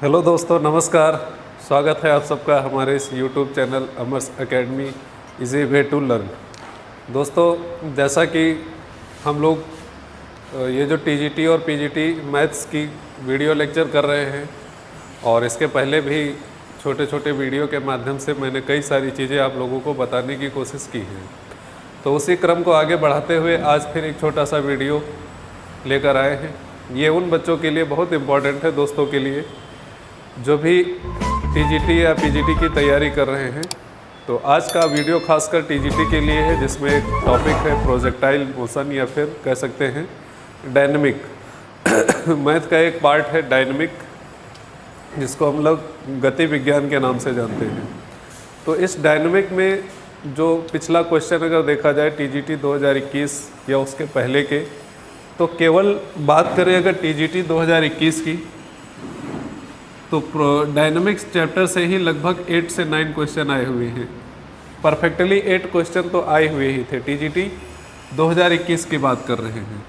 Hello दोस्तों, नमस्कार। स्वागत है आप सबका हमारे इस YouTube channel Amar's academy easy way to learn. दोस्तों, जैसा कि हम लोग ये जो टीजीटी और पीजीटी मैथ्स की वीडियो लेक्चर कर रहे हैं और इसके पहले भी छोटे छोटे वीडियो के माध्यम से मैंने कई सारी चीज़ें आप लोगों को बताने की कोशिश की है। तो उसी क्रम को आगे बढ़ाते हुए आज फिर एक छोटा सा वीडियो लेकर आए हैं। ये उन बच्चों के लिए बहुत इम्पॉर्टेंट है, दोस्तों के लिए जो भी टीजीटी या पीजीटी की तैयारी कर रहे हैं। तो आज का वीडियो खासकर टीजीटी के लिए है, जिसमें एक टॉपिक है प्रोजेक्टाइल मोशन या फिर कह सकते हैं डायनेमिक। मैथ का एक पार्ट है डायनेमिक, जिसको हम लोग गति विज्ञान के नाम से जानते हैं। तो इस डायनेमिक में जो पिछला क्वेश्चन अगर देखा जाए टीजीटी 2021 या उसके पहले के, तो केवल बात करें अगर टीजीटी 2021 की, तो डायनेमिक्स चैप्टर से ही लगभग 8 से 9 क्वेश्चन आए हुए हैं। परफेक्टली 8 क्वेश्चन तो आए हुए ही थे। टीजीटी 2021 की बात कर रहे हैं,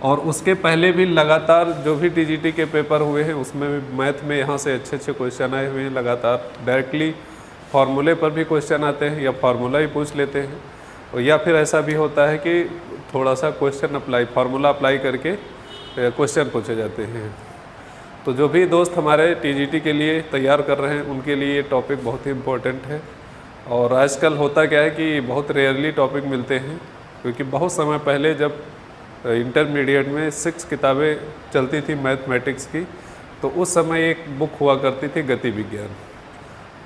और उसके पहले भी लगातार जो भी टीजीटी के पेपर हुए हैं उसमें मैथ में यहाँ से अच्छे अच्छे क्वेश्चन आए हुए हैं। लगातार डायरेक्टली फार्मूले पर भी क्वेश्चन आते हैं या फार्मूला ही पूछ लेते हैं, और या फिर ऐसा भी होता है कि थोड़ा सा क्वेश्चन फार्मूला अप्लाई करके क्वेश्चन पूछे जाते हैं। तो जो भी दोस्त हमारे टीजीटी के लिए तैयार कर रहे हैं उनके लिए ये टॉपिक बहुत ही इम्पोर्टेंट है। और आजकल होता क्या है कि बहुत रेयरली टॉपिक मिलते हैं, क्योंकि बहुत समय पहले जब इंटरमीडिएट में 6 किताबें चलती थी मैथमेटिक्स की, तो उस समय एक बुक हुआ करती थी गति विज्ञान,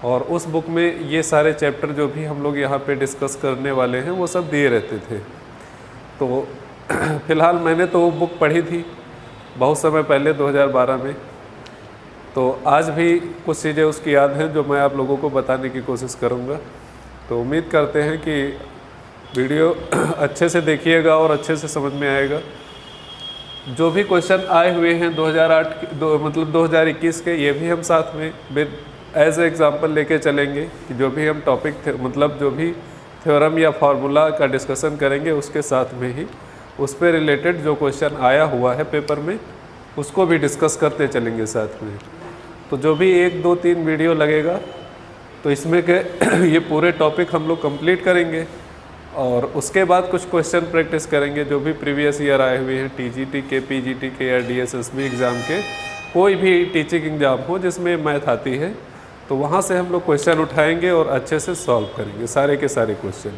और उस बुक में ये सारे चैप्टर जो भी हम लोग यहाँ पे डिस्कस करने वाले हैं वो सब दिए रहते थे। तो फ़िलहाल मैंने तो वो बुक पढ़ी थी बहुत समय पहले 2012 में। तो आज भी कुछ चीज़ें उसकी याद हैं जो मैं आप लोगों को बताने की कोशिश करूँगा। तो उम्मीद करते हैं कि वीडियो अच्छे से देखिएगा और अच्छे से समझ में आएगा। जो भी क्वेश्चन आए हुए हैं 2021 के, ये भी हम साथ में एज एग्जाम्पल लेके चलेंगे कि जो भी हम टॉपिक जो भी थ्योरम या फार्मूला का डिस्कशन करेंगे उसके साथ में ही उस पर रिलेटेड जो क्वेश्चन आया हुआ है पेपर में उसको भी डिस्कस करते चलेंगे साथ में। तो जो भी 1, 2, 3 वीडियो लगेगा तो इसमें के ये पूरे टॉपिक हम लोग कंप्लीट करेंगे, और उसके बाद कुछ क्वेश्चन प्रैक्टिस करेंगे जो भी प्रीवियस ईयर आए हुए हैं टीजीटी के, पीजीटी के या डीएसएसबी एग्ज़ाम के, कोई भी टीचिंग एग्ज़ाम हो जिसमें मैथ आती है, तो वहाँ से हम लोग क्वेश्चन उठाएँगे और अच्छे से सॉल्व करेंगे सारे के सारे क्वेश्चन।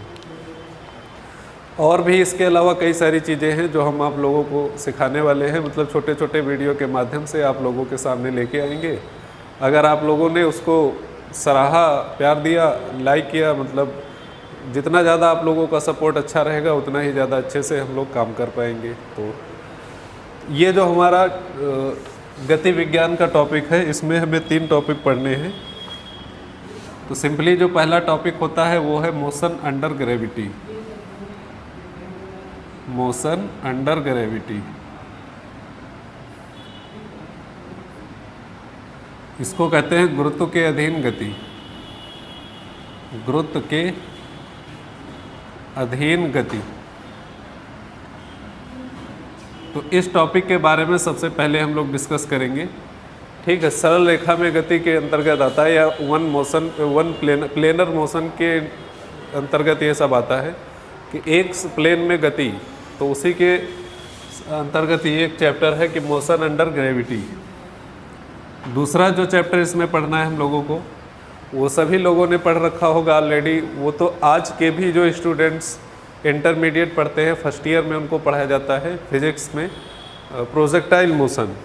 और भी इसके अलावा कई सारी चीज़ें हैं जो हम आप लोगों को सिखाने वाले हैं, छोटे छोटे वीडियो के माध्यम से आप लोगों के सामने लेके आएंगे। अगर आप लोगों ने उसको सराहा, प्यार दिया, लाइक किया, जितना ज़्यादा आप लोगों का सपोर्ट अच्छा रहेगा उतना ही ज़्यादा अच्छे से हम लोग काम कर पाएंगे। तो ये जो हमारा गति विज्ञान का टॉपिक है, इसमें हमें 3 टॉपिक पढ़ने हैं। तो सिंपली जो पहला टॉपिक होता है वो है motion under gravity. Motion under gravity, इसको कहते हैं गुरुत्व के अधीन गति। गुरुत्व के अधीन गति। तो इस टॉपिक के बारे में सबसे पहले हम लोग डिस्कस करेंगे। ठीक है, सरल रेखा में गति के अंतर्गत आता है, या प्लेनर मोशन के अंतर्गत ये सब आता है कि एक प्लेन में गति। तो उसी के अंतर्गत ये एक चैप्टर है कि मोशन अंडर ग्रेविटी। दूसरा जो चैप्टर इसमें पढ़ना है हम लोगों को, वो सभी लोगों ने पढ़ रखा होगा ऑलरेडी। वो तो आज के भी जो स्टूडेंट्स इंटरमीडिएट पढ़ते हैं फर्स्ट ईयर में उनको पढ़ाया जाता है फिजिक्स में, प्रोजेक्टाइल मोशन।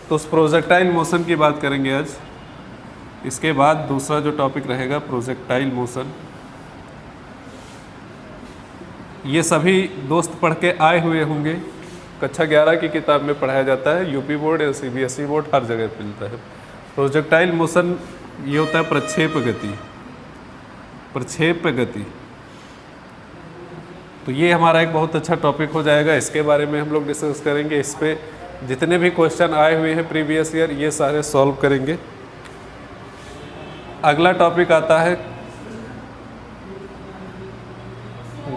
तो उस प्रोजेक्टाइल मोशन की बात करेंगे आज। इसके बाद दूसरा जो टॉपिक रहेगा प्रोजेक्टाइल मोशन। ये सभी दोस्त पढ़ के आए हुए होंगे, कक्षा 11 की किताब में पढ़ाया जाता है। यूपी बोर्ड या सीबीएसई बोर्ड हर जगह मिलता है। प्रोजेक्टाइल मोशन ये होता है प्रक्षेप गति। प्रक्षेप गति, तो ये हमारा एक बहुत अच्छा टॉपिक हो जाएगा। इसके बारे में हम लोग डिस्कस करेंगे। इस पे जितने भी क्वेश्चन आए हुए हैं प्रीवियस ईयर ये सारे सॉल्व करेंगे। अगला टॉपिक आता है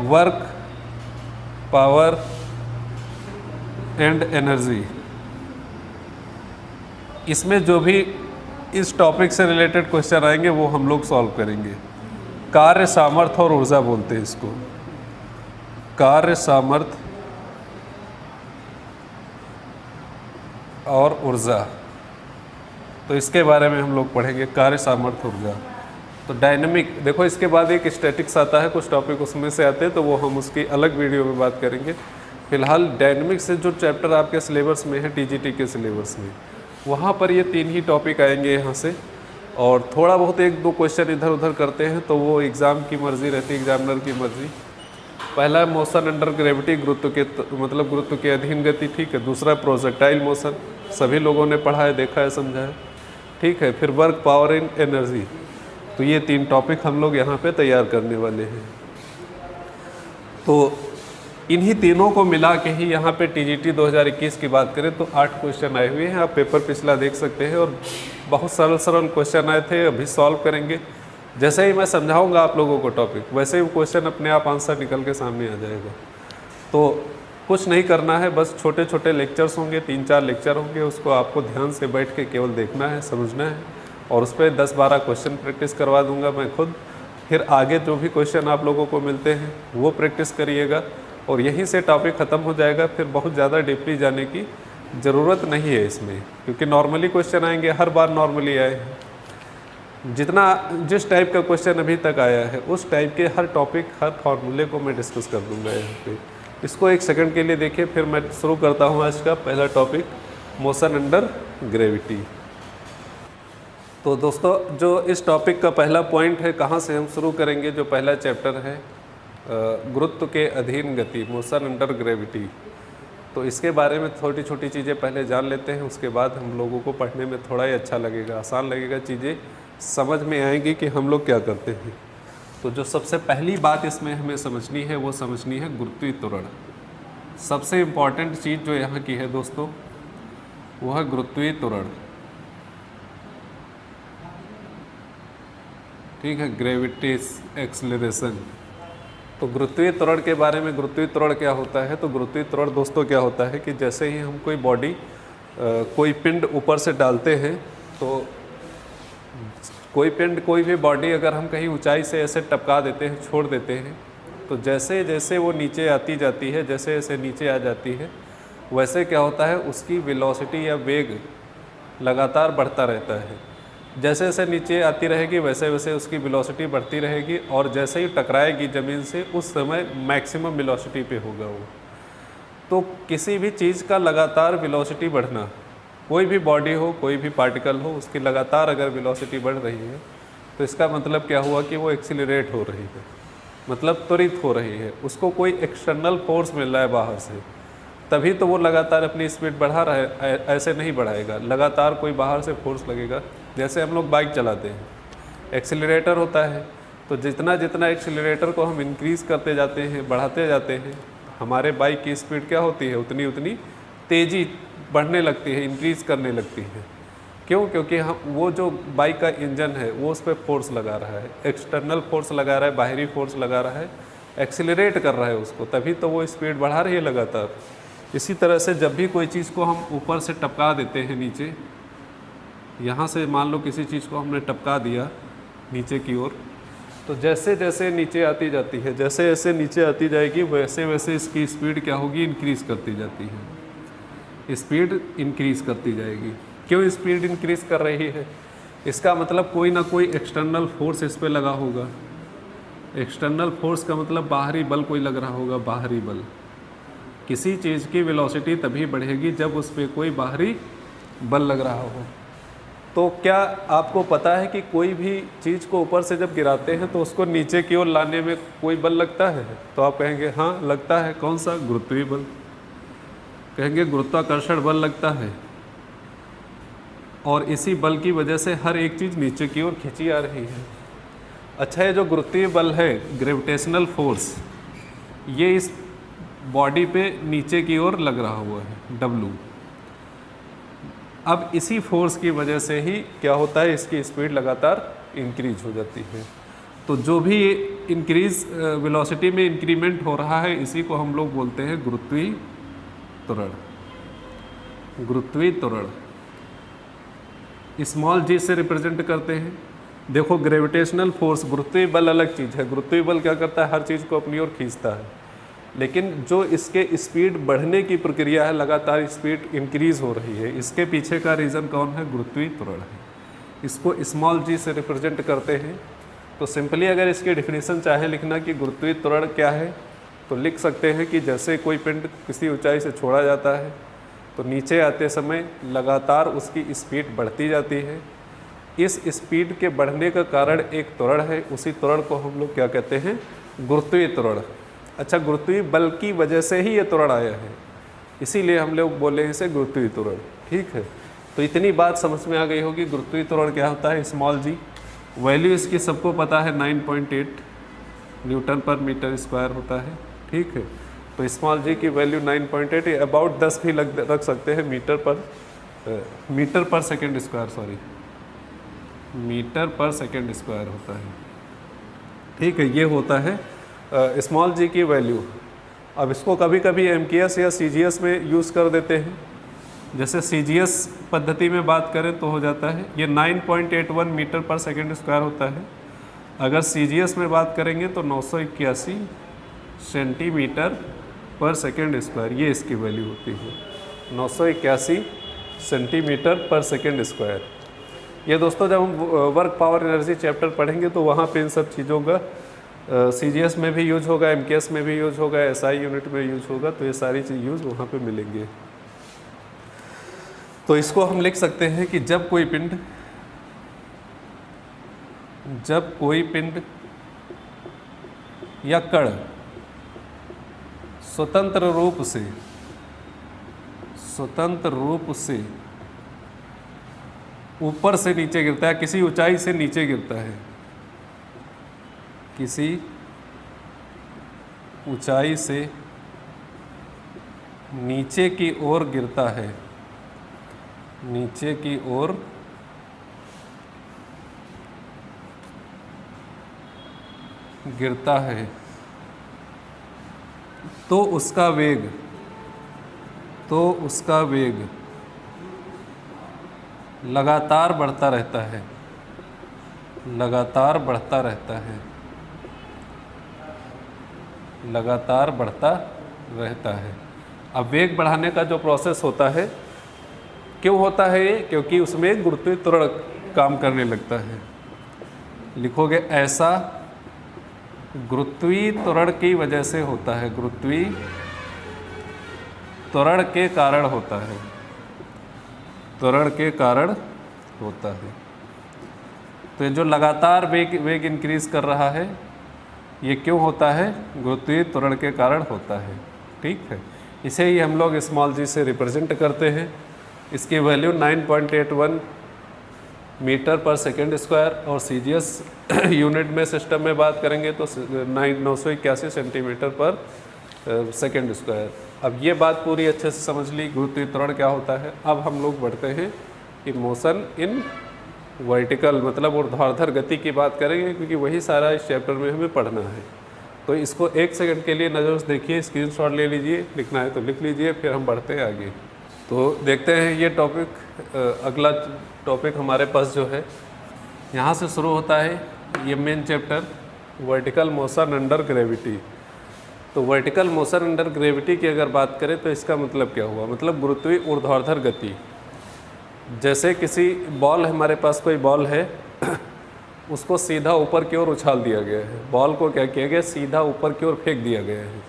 वर्क, पावर एंड एनर्जी। इसमें जो भी इस टॉपिक से रिलेटेड क्वेश्चन आएंगे वो हम लोग सॉल्व करेंगे। कार्य सामर्थ्य और ऊर्जा बोलते हैं इसको, कार्य सामर्थ्य और ऊर्जा। तो इसके बारे में हम लोग पढ़ेंगे, कार्य सामर्थ्य ऊर्जा। तो डायनेमिक, देखो इसके बाद एक स्टैटिक्स आता है, कुछ टॉपिक उसमें से आते हैं, तो वो हम उसकी अलग वीडियो में बात करेंगे। फिलहाल डायनेमिक से जो चैप्टर आपके सिलेबस में है, टीजीटी के सिलेबस में, वहाँ पर ये 3 ही टॉपिक आएंगे यहाँ से। और थोड़ा बहुत 1-2 क्वेश्चन इधर उधर करते हैं, तो वो एग्ज़ाम की मर्ज़ी रहती है, एग्जामिनर की मर्ज़ी। पहला मोशन अंडर ग्रेविटी, गुरुत्व के मतलब गुरुत्व के अधीन गति, ठीक है। दूसरा प्रोजेक्टाइल मोशन, सभी लोगों ने पढ़ा है, देखा है, समझा है, ठीक है। फिर वर्क, पावर इन एनर्जी। तो ये 3 टॉपिक हम लोग यहाँ पे तैयार करने वाले हैं। तो इन्हीं तीनों को मिला के ही यहाँ पे टीजीटी 2021 की बात करें तो 8 क्वेश्चन आए हुए हैं। आप पेपर पिछला देख सकते हैं और बहुत सरल सरल क्वेश्चन आए थे, अभी सॉल्व करेंगे। जैसे ही मैं समझाऊंगा आप लोगों को टॉपिक, वैसे ही क्वेश्चन अपने आप आंसर निकल के सामने आ जाएगा। तो कुछ नहीं करना है, बस छोटे छोटे लेक्चर्स होंगे, 3-4 लेक्चर होंगे, उसको आपको ध्यान से बैठ के केवल देखना है, समझना है, और उस पर 10-12 क्वेश्चन प्रैक्टिस करवा दूंगा मैं खुद। फिर आगे जो भी क्वेश्चन आप लोगों को मिलते हैं वो प्रैक्टिस करिएगा, और यहीं से टॉपिक ख़त्म हो जाएगा। फिर बहुत ज़्यादा डीपली जाने की ज़रूरत नहीं है इसमें, क्योंकि नॉर्मली क्वेश्चन आएंगे, हर बार नॉर्मली आए हैं। जिस टाइप का क्वेश्चन अभी तक आया है उस टाइप के हर टॉपिक, हर फॉर्मूले को मैं डिस्कस कर दूंगा यहाँ पे। इसको 1 सेकंड के लिए देखिए, फिर मैं शुरू करता हूँ आज का पहला टॉपिक, मोशन अंडर ग्रेविटी। तो दोस्तों, जो इस टॉपिक का पहला पॉइंट है, कहाँ से हम शुरू करेंगे, जो पहला चैप्टर है गुरुत्व के अधीन गति, मोशन अंडर ग्रेविटी। तो इसके बारे में छोटी छोटी चीज़ें पहले जान लेते हैं, उसके बाद हम लोगों को पढ़ने में थोड़ा ही अच्छा लगेगा, आसान लगेगा, चीज़ें समझ में आएंगी कि हम लोग क्या करते हैं। तो जो सबसे पहली बात इसमें हमें समझनी है वो समझनी है गुरुत्वीय त्वरण। सबसे इम्पॉर्टेंट चीज़ जो यहाँ की है दोस्तों वो है गुरुत्वीय त्वरण, ठीक है, ग्रेविटी एक्सेलरेशन। तो गुरुत्वीय त्वरण के बारे में, गुरुत्वीय त्वरण क्या होता है, तो गुरुत्वीय त्वरण दोस्तों क्या होता है कि जैसे ही हम कोई बॉडी, कोई पिंड ऊपर से डालते हैं, तो कोई पिंड, कोई भी बॉडी अगर हम कहीं ऊंचाई से ऐसे टपका देते हैं, छोड़ देते हैं, तो जैसे जैसे वो नीचे आती जाती है, जैसे जैसे नीचे आ जाती है, वैसे क्या होता है, उसकी वेलोसिटी या वेग लगातार बढ़ता रहता है। जैसे जैसे नीचे आती रहेगी वैसे वैसे उसकी वेलोसिटी बढ़ती रहेगी, और जैसे ही टकराएगी ज़मीन से उस समय मैक्सिमम वेलोसिटी पे होगा वो। तो किसी भी चीज़ का लगातार वेलोसिटी बढ़ना, कोई भी बॉडी हो, कोई भी पार्टिकल हो, उसकी लगातार अगर वेलोसिटी बढ़ रही है तो इसका मतलब क्या हुआ कि वो एक्सीलरेट हो रही है, मतलब त्वरित हो रही है, उसको कोई एक्सटर्नल फोर्स मिल रहा है बाहर से, तभी तो वो लगातार अपनी स्पीड बढ़ा रहा है। ऐसे नहीं बढ़ाएगा, लगातार कोई बाहर से फोर्स लगेगा। जैसे हम लोग बाइक चलाते हैं, एक्सीलरेटर होता है, तो जितना जितना एक्सीलरेटर को हम इंक्रीज़ करते जाते हैं, बढ़ाते जाते हैं, हमारे बाइक की स्पीड क्या होती है, उतनी उतनी तेज़ी बढ़ने लगती है, इंक्रीज़ करने लगती है। क्यों? क्योंकि हम, वो जो बाइक का इंजन है वो उस पर फोर्स लगा रहा है, एक्सटर्नल फोर्स लगा रहा है, बाहरी फोर्स लगा रहा है, एक्सीलरेट कर रहा है उसको, तभी तो वो स्पीड बढ़ा रही है लगातार। इसी तरह से जब भी कोई चीज़ को हम ऊपर से टपका देते हैं नीचे, यहाँ से मान लो किसी चीज़ को हमने टपका दिया नीचे की ओर, तो जैसे जैसे नीचे आती जाती है, जैसे जैसे नीचे आती जाएगी वैसे वैसे इसकी स्पीड क्या होगी, इंक्रीज़ करती जाती है, स्पीड इंक्रीज़ करती जाएगी। क्यों स्पीड इंक्रीज़ कर रही है? इसका मतलब कोई ना कोई एक्सटर्नल फोर्स इस पर लगा होगा। एक्सटर्नल फोर्स का मतलब बाहरी बल कोई लग रहा होगा, बाहरी बल। किसी चीज़ की वेलोसिटी तभी बढ़ेगी जब उस पर कोई बाहरी बल लग रहा हो। तो क्या आपको पता है कि कोई भी चीज़ को ऊपर से जब गिराते हैं तो उसको नीचे की ओर लाने में कोई बल लगता है? तो आप कहेंगे हाँ लगता है। कौन सा? गुरुत्वीय बल। कहेंगे गुरुत्वाकर्षण बल लगता है, और इसी बल की वजह से हर एक चीज़ नीचे की ओर खींची आ रही है। अच्छा, ये जो गुरुत्वीय बल है, ग्रेविटेशनल फोर्स, ये इस बॉडी पे नीचे की ओर लग रहा हुआ है, W। अब इसी फोर्स की वजह से ही क्या होता है, इसकी स्पीड लगातार इंक्रीज हो जाती है। तो जो भी इंक्रीज वेलोसिटी में इंक्रीमेंट हो रहा है, इसी को हम लोग बोलते हैं गुरुत्वीय त्वरण। गुरुत्वीय त्वरण। स्मॉल जी से रिप्रेजेंट करते हैं। देखो ग्रेविटेशनल फोर्स, गुरुत्वीय बल अलग चीज़ है। गुरुत्वीय बल क्या करता है, हर चीज़ को अपनी ओर खींचता है, लेकिन जो इसके स्पीड बढ़ने की प्रक्रिया है, लगातार स्पीड इंक्रीज हो रही है, इसके पीछे का रीज़न कौन है, गुरुत्वीय त्वरण है। इसको स्मॉल जी से रिप्रेजेंट करते हैं। तो सिंपली अगर इसकी डिफिनीशन चाहे लिखना कि गुरुत्वीय त्वरण क्या है, तो लिख सकते हैं कि जैसे कोई पिंड किसी ऊंचाई से छोड़ा जाता है तो नीचे आते समय लगातार उसकी स्पीड बढ़ती जाती है। इस स्पीड के बढ़ने का कारण एक त्वरण है, उसी त्वरण को हम लोग क्या कहते हैं, गुरुत्वीय त्वरण। अच्छा, गुरुत्वीय बल की वजह से ही ये त्वरण आया है, इसीलिए हम लोग बोले इसे गुरुत्वीय त्वरण। ठीक है, तो इतनी बात समझ में आ गई होगी गुरुत्वीय त्वरण क्या होता है। स्मॉल जी वैल्यू इसकी सबको पता है, 9.8 न्यूटन पर मीटर स्क्वायर होता है। ठीक है, तो स्मॉल जी की वैल्यू 9.8, अबाउट 10 भी रख सकते हैं, मीटर पर सेकेंड स्क्वायर, सॉरी मीटर पर सेकेंड स्क्वायर होता है। ठीक है, ये होता है स्मॉल जी की वैल्यू। अब इसको कभी कभी एमकेएस या सीजीएस में यूज़ कर देते हैं। जैसे सीजीएस पद्धति में बात करें तो हो जाता है ये 9.81 मीटर पर सेकेंड स्क्वायर होता है। अगर सीजीएस में बात करेंगे तो 981 सेंटीमीटर पर सेकेंड स्क्वायर, ये इसकी वैल्यू होती है, 981 सेंटीमीटर पर सेकेंड स्क्वायर। ये दोस्तों जब हम वर्क पावर एनर्जी चैप्टर पढ़ेंगे तो वहाँ पे इन सब चीज़ों का सीजीएस में भी यूज होगा, एमकेएस में भी यूज होगा, एसआई यूनिट में यूज होगा, तो ये सारी चीज़ यूज वहाँ पे मिलेंगे। तो इसको हम लिख सकते हैं कि जब कोई पिंड या कण स्वतंत्र रूप से ऊपर से नीचे गिरता है, किसी ऊंचाई से नीचे गिरता है, किसी ऊंचाई से नीचे की ओर गिरता है, नीचे की ओर गिरता है, तो उसका वेग लगातार बढ़ता रहता है, लगातार बढ़ता रहता है। अब वेग बढ़ाने का जो प्रोसेस होता है, क्यों होता है ये, क्योंकि उसमें गुरुत्वीय त्वरण काम करने लगता है। लिखोगे ऐसा गुरुत्वीय त्वरण की वजह से होता है, गुरुत्वीय त्वरण के कारण होता है, त्वरण के कारण होता है। तो ये जो लगातार वेग इंक्रीज कर रहा है, ये क्यों होता है, गुरुत्वीय त्वरण के कारण होता है। ठीक है, इसे ही हम लोग स्मॉल जी से रिप्रेजेंट करते हैं। इसकी वैल्यू 9.81 मीटर पर सेकेंड स्क्वायर, और सीजीएस यूनिट में सिस्टम में बात करेंगे तो 981 सेंटीमीटर पर सेकेंड स्क्वायर। अब ये बात पूरी अच्छे से समझ ली, गुरुत्वीय त्वरण क्या होता है। अब हम लोग बढ़ते हैं कि मोशन इन वर्टिकल, मतलब ऊर्ध्वाधर गति की बात करेंगे, क्योंकि वही सारा इस चैप्टर में हमें पढ़ना है। तो इसको एक सेकंड के लिए नज़र से देखिए, स्क्रीनशॉट ले लीजिए, लिखना है तो लिख लीजिए, फिर हम बढ़ते हैं आगे। तो देखते हैं ये टॉपिक, अगला टॉपिक हमारे पास जो है यहाँ से शुरू होता है, ये main chapter vertical motion under gravity. तो वर्टिकल मोशन अंडर ग्रेविटी की अगर बात करें तो इसका मतलब क्या हुआ, मतलब गुरुत्वीय ऊर्ध्वाधर गति। जैसे किसी बॉल, हमारे पास कोई बॉल है, उसको सीधा ऊपर की ओर उछाल दिया गया है, बॉल को क्या किया गया, सीधा ऊपर की ओर फेंक दिया गया है।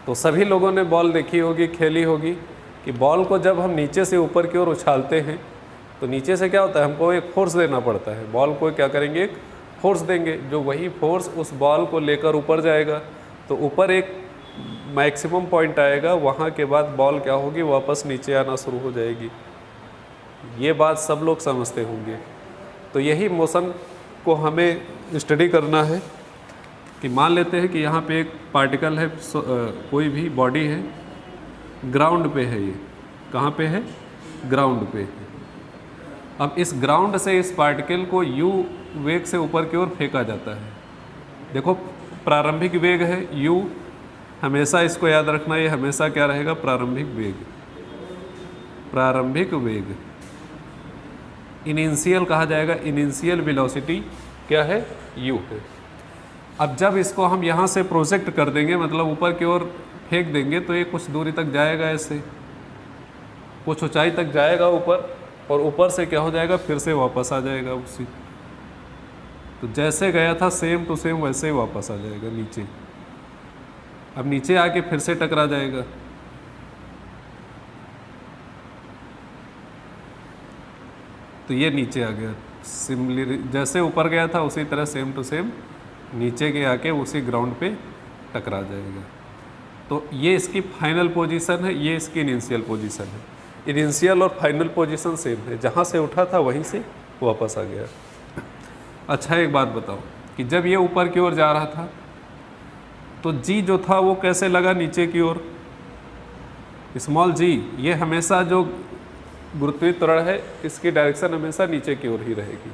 तो सभी लोगों ने बॉल देखी होगी, खेली होगी, कि बॉल को जब हम नीचे से ऊपर की ओर उछालते हैं तो नीचे से क्या होता है, हमको एक फोर्स देना पड़ता है, बॉल को क्या करेंगे, एक फोर्स देंगे, जो वही फोर्स उस बॉल को लेकर ऊपर जाएगा। तो ऊपर एक मैक्सिमम पॉइंट आएगा, वहाँ के बाद बॉल क्या होगी, वापस नीचे आना शुरू हो जाएगी। ये बात सब लोग समझते होंगे। तो यही मोशन को हमें स्टडी करना है कि मान लेते हैं कि यहाँ पे एक पार्टिकल है, कोई भी बॉडी है, ग्राउंड पे है, ये कहाँ पे है, ग्राउंड पे है। अब इस ग्राउंड से इस पार्टिकल को यू वेग से ऊपर की ओर फेंका जाता है। देखो प्रारंभिक वेग है u, हमेशा इसको याद रखना, ये हमेशा क्या रहेगा, प्रारंभिक वेग। प्रारंभिक वेग इनिशियल कहा जाएगा, इनिशियल वेलोसिटी क्या है, u है। अब जब इसको हम यहाँ से प्रोजेक्ट कर देंगे, मतलब ऊपर की ओर फेंक देंगे, तो ये कुछ दूरी तक जाएगा, ऐसे कुछ ऊंचाई तक जाएगा ऊपर, और ऊपर से क्या हो जाएगा, फिर से वापस आ जाएगा उसी, तो जैसे गया था सेम टू सेम वैसे ही वापस आ जाएगा नीचे। अब नीचे आके फिर से टकरा जाएगा, तो ये नीचे आ गया। सिमिलर जैसे ऊपर गया था उसी तरह सेम टू सेम नीचे के आके उसी ग्राउंड पे टकरा जाएगा। तो ये इसकी फाइनल पोजीशन है, ये इसकी इनिशियल पोजीशन है। इनिशियल और फाइनल पोजीशन सेम है, जहाँ से उठा था वहीं से वापस आ गया। अच्छा एक बात बताओ कि जब ये ऊपर की ओर जा रहा था तो जी जो था वो कैसे लगा नीचे की ओर, स्मॉल जी, ये हमेशा जो गुरुत्वीय त्वरण है इसकी डायरेक्शन हमेशा नीचे की ओर ही रहेगी।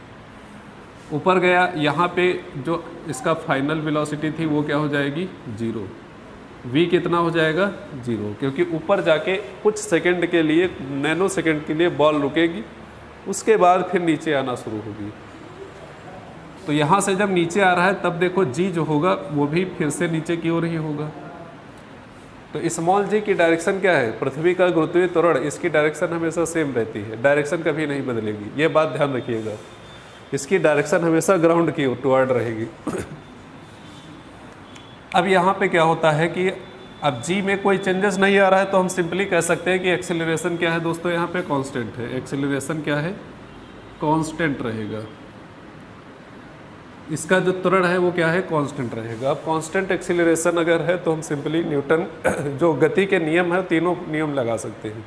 ऊपर गया, यहाँ पे जो इसका फाइनल वेलोसिटी थी वो क्या हो जाएगी, 0। v कितना हो जाएगा, 0, क्योंकि ऊपर जाके कुछ सेकंड के लिए, नैनो सेकंड के लिए बॉल रुकेगी, उसके बाद फिर नीचे आना शुरू होगी। तो यहाँ से जब नीचे आ रहा है तब देखो g जो होगा वो भी फिर से नीचे की ओर ही होगा। तो स्मॉल जी की डायरेक्शन क्या है, पृथ्वी का गुरुत्वीय त्वरण, इसकी डायरेक्शन हमेशा सेम रहती है, डायरेक्शन कभी नहीं बदलेगी, ये बात ध्यान रखिएगा। इसकी डायरेक्शन हमेशा ग्राउंड की टुवर्ड रहेगी। अब यहाँ पे क्या होता है कि अब जी में कोई चेंजेस नहीं आ रहा है, तो हम सिंपली कह सकते हैं कि एक्सेलरेशन क्या है दोस्तों, यहाँ पे कांस्टेंट है। एक्सेलरेशन क्या है, कांस्टेंट रहेगा। इसका जो त्वरण है वो क्या है, कांस्टेंट रहेगा। अब कांस्टेंट एक्सेलरेशन अगर है तो हम सिंपली न्यूटन जो गति के नियम है तीनों नियम लगा सकते हैं।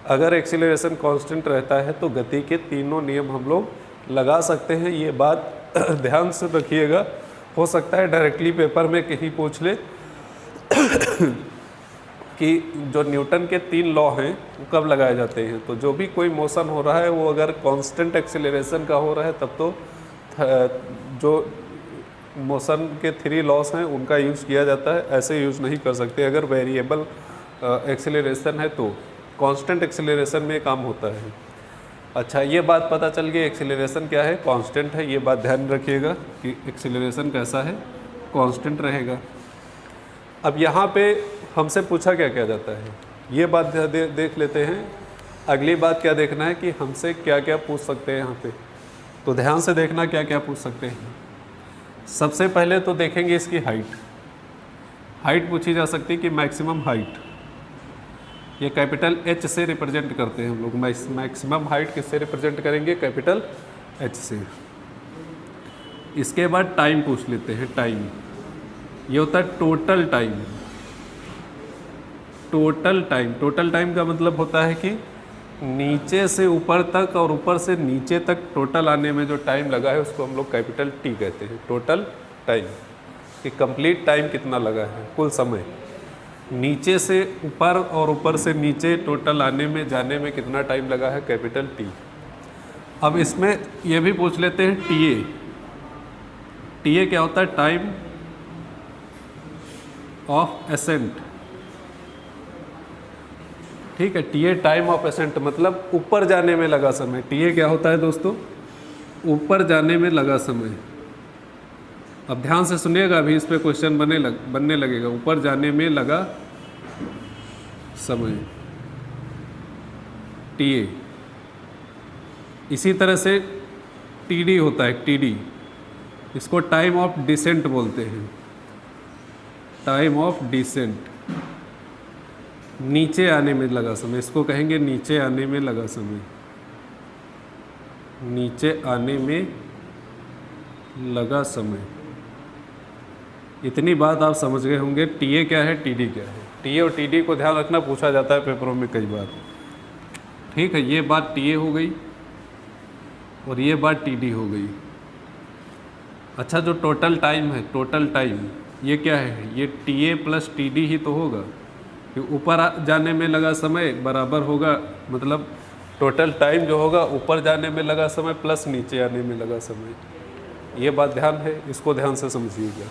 अगर एक्सेलरेशन कांस्टेंट रहता है तो गति के तीनों नियम हम लोग लगा सकते हैं। ये बात ध्यान से रखिएगा, हो सकता है डायरेक्टली पेपर में कहीं पूछ ले कि जो न्यूटन के 3 लॉ हैं वो कब लगाए जाते हैं। तो जो भी कोई मोशन हो रहा है वो अगर कांस्टेंट एक्सेलरेशन का हो रहा है तब तो जो मोशन के 3 लॉस हैं उनका यूज़ किया जाता है, ऐसे यूज़ नहीं कर सकते। अगर वेरिएबल एक्सेलरेशन है तो कांस्टेंट एक्सेलरेशन में काम होता है। अच्छा ये बात पता चल गई, एक्सेलरेशन क्या है, कांस्टेंट है। ये बात ध्यान रखिएगा कि एक्सेलरेशन कैसा है, कांस्टेंट रहेगा। अब यहाँ पे हमसे पूछा क्या क्या जाता है, ये बात देख लेते हैं। अगली बात क्या देखना है कि हमसे क्या क्या पूछ सकते हैं यहाँ पे, तो ध्यान से देखना क्या क्या पूछ सकते हैं। सबसे पहले तो देखेंगे इसकी हाइट पूछी जा सकती है कि मैक्सिमम हाइट, ये कैपिटल H से रिप्रेजेंट करते हैं हम लोग। मैक्सिमम हाइट किससे रिप्रेजेंट करेंगे, कैपिटल H से। इसके बाद टाइम पूछ लेते हैं, टाइम ये होता है टोटल टाइम। टोटल टाइम का मतलब होता है कि नीचे से ऊपर तक और ऊपर से नीचे तक टोटल आने में जो टाइम लगा है उसको हम लोग कैपिटल T कहते हैं। टोटल टाइम कि कंप्लीट टाइम कितना लगा है, कुल समय नीचे से ऊपर और ऊपर से नीचे टोटल आने में जाने में कितना टाइम लगा है, कैपिटल T। अब इसमें ये भी पूछ लेते हैं TA क्या होता है, टाइम ऑफ एसेंट। ठीक है, TA टाइम ऑफ एसेंट मतलब ऊपर जाने में लगा समय। TA क्या होता है दोस्तों, ऊपर जाने में लगा समय। अब ध्यान से सुनिएगा, अभी इस पे क्वेश्चन बनने लगेगा। ऊपर जाने में लगा समय TA। इसी तरह से TD होता है, TD इसको टाइम ऑफ डिसेंट बोलते हैं। टाइम ऑफ डिसेंट नीचे आने में लगा समय, इसको कहेंगे नीचे आने में लगा समय। नीचे आने में लगा समय, इतनी बात आप समझ गए होंगे। TA क्या है, TD क्या है। TA और TD को ध्यान रखना, पूछा जाता है पेपरों में कई बार। ठीक है, ये बात TA हो गई और ये बात TD हो गई। अच्छा जो टोटल टाइम है, टोटल टाइम ये क्या है, ये TA प्लस TD ही तो होगा, कि ऊपर जाने में लगा समय बराबर होगा, मतलब टोटल टाइम जो होगा ऊपर जाने में लगा समय प्लस नीचे आने में लगा समय। ये बात ध्यान है, इसको ध्यान से समझिएगा।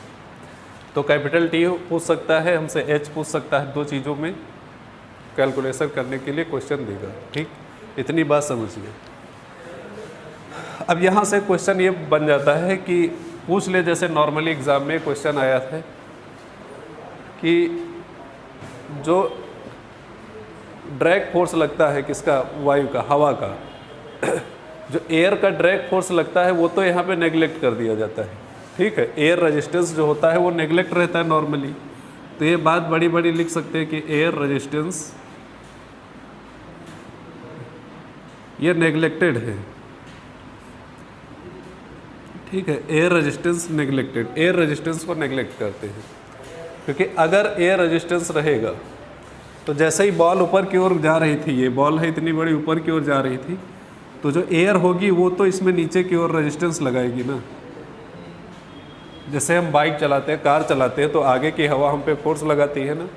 तो कैपिटल T पूछ सकता है हमसे, H पूछ सकता है, 2 चीज़ों में कैलकुलेशन करने के लिए क्वेश्चन देगा। ठीक, इतनी बात समझिए। अब यहाँ से क्वेश्चन ये बन जाता है कि पूछ ले, जैसे नॉर्मली एग्ज़ाम में क्वेश्चन आया था कि जो ड्रैग फोर्स लगता है किसका, वायु का, हवा का, जो एयर का ड्रैग फोर्स लगता है वो तो यहाँ पे नेगलेक्ट कर दिया जाता है, ठीक है। एयर रेजिस्टेंस जो होता है वो नेगलेक्ट रहता है नॉर्मली, तो ये बात बड़ी बड़ी लिख सकते हैं कि एयर रेजिस्टेंस ये नेगलेक्टेड है, ठीक है। Air resistance neglected, air resistance को नेगलेक्ट करते हैं, क्योंकि अगर एयर रेजिस्टेंस रहेगा तो जैसे ही बॉल ऊपर की ओर जा रही थी, ये बॉल है इतनी बड़ी ऊपर की ओर जा रही थी, तो जो एयर होगी वो तो इसमें नीचे की ओर रेजिस्टेंस लगाएगी ना। जैसे हम बाइक चलाते हैं, कार चलाते हैं, तो आगे की हवा हम पे फोर्स लगाती है ना,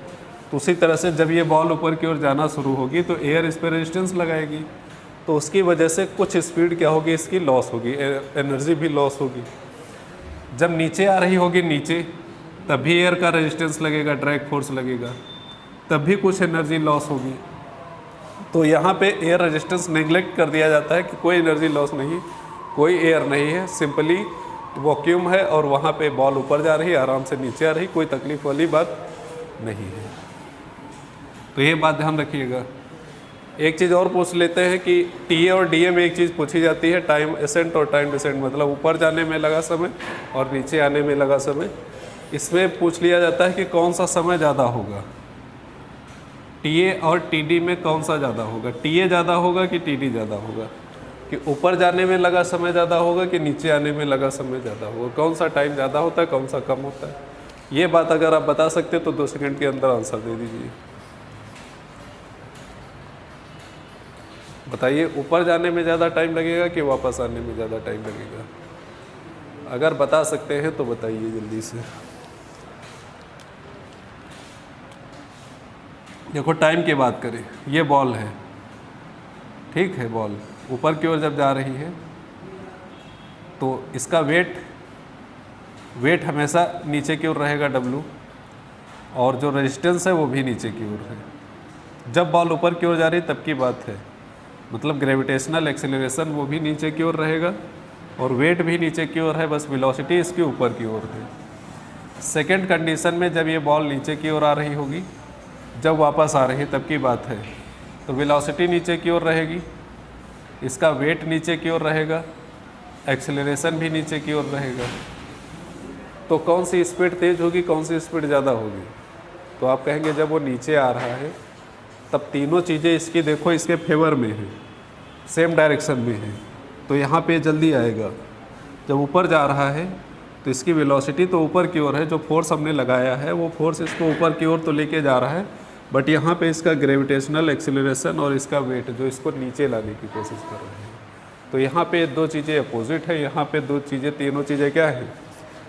तो उसी तरह से जब ये बॉल ऊपर की ओर जाना शुरू होगी तो एयर इस पर रेजिस्टेंस लगाएगी, तो उसकी वजह से कुछ स्पीड क्या होगी, इसकी लॉस होगी, एनर्जी भी लॉस होगी। जब नीचे आ रही होगी नीचे, तब भी एयर का रेजिस्टेंस लगेगा, ड्रैग फोर्स लगेगा, तब भी कुछ एनर्जी लॉस होगी। तो यहाँ पे एयर रेजिस्टेंस नेगलेक्ट कर दिया जाता है कि कोई एनर्जी लॉस नहीं, कोई एयर नहीं है, सिंपली वैक्यूम है और वहाँ पे बॉल ऊपर जा रही है, आराम से नीचे आ रही, कोई तकलीफ वाली बात नहीं है। तो ये बात ध्यान रखिएगा। एक चीज़ और पूछ लेते हैं कि टीए और डीए में एक चीज़ पूछी जाती है, टाइम एसेंट और टाइम डिसेंट, मतलब ऊपर जाने में लगा समय और नीचे आने में लगा समय। इसमें पूछ लिया जाता है कि कौन सा समय ज़्यादा होगा, टीए और टीडी में कौन सा ज़्यादा होगा, टीए ज़्यादा होगा कि टीडी ज़्यादा होगा, कि ऊपर जाने में लगा समय ज़्यादा होगा कि नीचे आने में लगा समय ज़्यादा होगा, कौन सा टाइम ज़्यादा होता है, कौन सा कम होता है। ये बात अगर आप बता सकते तो 2 सेकंड के अंदर आंसर दे दीजिए। बताइए, ऊपर जाने में ज़्यादा टाइम लगेगा कि वापस आने में ज़्यादा टाइम लगेगा? अगर बता सकते हैं तो बताइए जल्दी से। देखो टाइम की बात करें, ये बॉल है, ठीक है, बॉल ऊपर की ओर जब जा रही है तो इसका वेट हमेशा नीचे की ओर रहेगा W, और जो रेजिस्टेंस है वो भी नीचे की ओर है। जब बॉल ऊपर की ओर जा रही है तब की बात है, मतलब ग्रेविटेशनल एक्सेलरेशन वो भी नीचे की ओर रहेगा और वेट भी नीचे की ओर है, बस वेलोसिटी इसकी ऊपर की ओर है। सेकंड कंडीशन में जब ये बॉल नीचे की ओर आ रही होगी, जब वापस आ रही है तब की बात है, तो वेलोसिटी नीचे की ओर रहेगी, इसका वेट नीचे की ओर रहेगा, एक्सेलरेशन भी नीचे की ओर रहेगा। तो कौन सी स्पीड तेज़ होगी, कौन सी स्पीड ज़्यादा होगी? तो आप कहेंगे जब वो नीचे आ रहा है तब तीनों चीज़ें इसकी देखो इसके फेवर में है, सेम डायरेक्शन में है, तो यहाँ पे जल्दी आएगा। जब ऊपर जा रहा है तो इसकी वेलोसिटी तो ऊपर की ओर है, जो फोर्स हमने लगाया है वो फोर्स इसको ऊपर की ओर तो लेके जा रहा है, बट यहाँ पे इसका ग्रेविटेशनल एक्सीलरेशन और इसका वेट जो इसको नीचे लाने की कोशिश कर रहे हैं। तो यहाँ पे 2 चीज़ें अपोजिट है, यहाँ पे 2 चीज़ें, तीनों चीज़ें क्या है,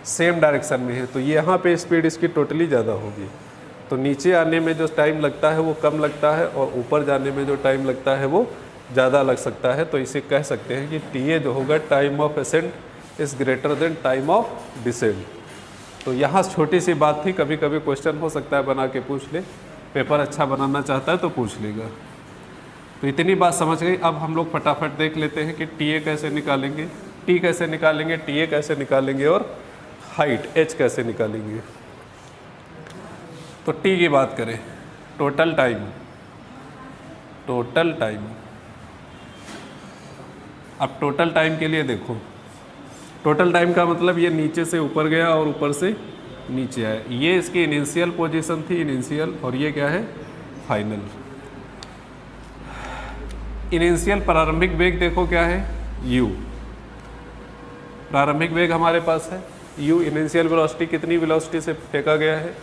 सेम डायरेक्शन में है, तो यहाँ पे स्पीड इसकी टोटली ज़्यादा होगी। तो नीचे आने में जो टाइम लगता है वो कम लगता है और ऊपर जाने में जो टाइम लगता है वो ज़्यादा लग सकता है। तो इसे कह सकते हैं कि टीए जो होगा, time of ascent is greater than time of descent. तो यहाँ छोटी सी बात थी, कभी कभी क्वेश्चन हो सकता है बना के पूछ ले, पेपर अच्छा बनाना चाहता है तो पूछ लेगा। तो इतनी बात समझ गई। अब हम लोग फटाफट देख लेते हैं कि टीए कैसे निकालेंगे, टी कैसे निकालेंगे, टीए कैसे निकालेंगे और हाइट एच कैसे निकालेंगे। तो टी की बात करें, टोटल टाइम, अब टोटल टाइम के लिए देखो, टोटल टाइम का मतलब ये नीचे से ऊपर गया और ऊपर से नीचे आया, ये इसकी इनिशियल पोजीशन थी, इनिशियल, और ये क्या है, फाइनल। इनिशियल प्रारंभिक वेग देखो क्या है, u, प्रारंभिक वेग हमारे पास है u। इनिशियल वेलोसिटी कितनी वेलोसिटी से फेंका गया है,